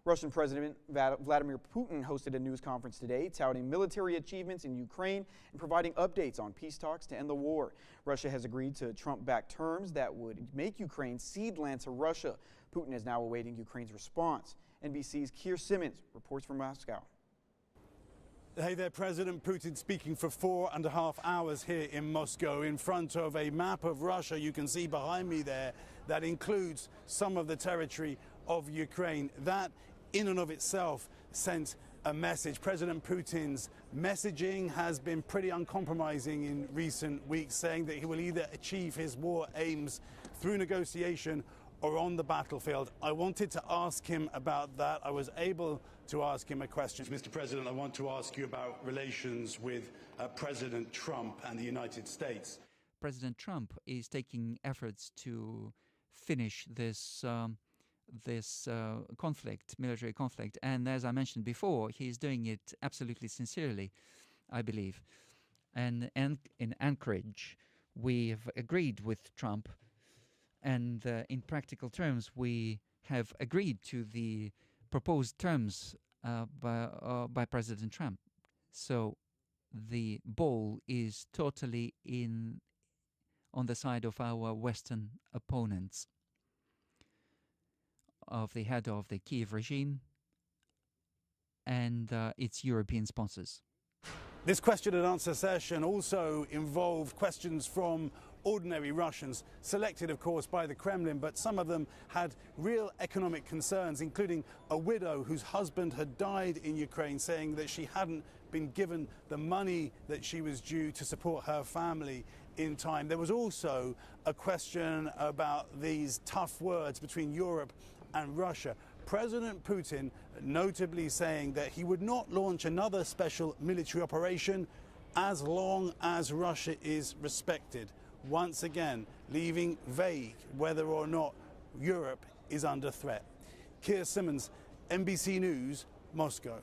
Russian President Vladimir Putin hosted a news conference today, touting military achievements in Ukraine and providing updates on peace talks to end the war. Russia has agreed to Trump-backed terms that would make Ukraine cede land to Russia. Putin is now awaiting Ukraine's response. NBC's Keir Simmons reports from Moscow. Hey there, President Putin speaking for 4.5 hours here in Moscow in front of a map of Russia you can see behind me there that includes some of the territory of Ukraine. That in and of itself sent a message. President Putin's messaging has been pretty uncompromising in recent weeks, saying that he will either achieve his war aims through negotiation or on the battlefield. I wanted to ask him about that. I was able to ask him a question. Mr. President, I want to ask you about relations with President Trump and the United States. President Trump is taking efforts to finish this conflict, military conflict, and as I mentioned before, he's doing it absolutely sincerely, I believe. And in Anchorage, we've agreed with Trump, and in practical terms, we have agreed to the proposed terms by President Trump. So the ball is totally on the side of our Western opponents, of the head of the Kiev regime and its European sponsors. This question and answer session also involved questions from ordinary Russians, selected of course by the Kremlin, but some of them had real economic concerns, including a widow whose husband had died in Ukraine, saying that she hadn't been given the money that she was due to support her family in time. There was also a question about these tough words between Europe and Russia. President Putin notably saying that he would not launch another special military operation as long as Russia is respected, once again leaving vague whether or not Europe is under threat. Keir Simmons, NBC News, Moscow.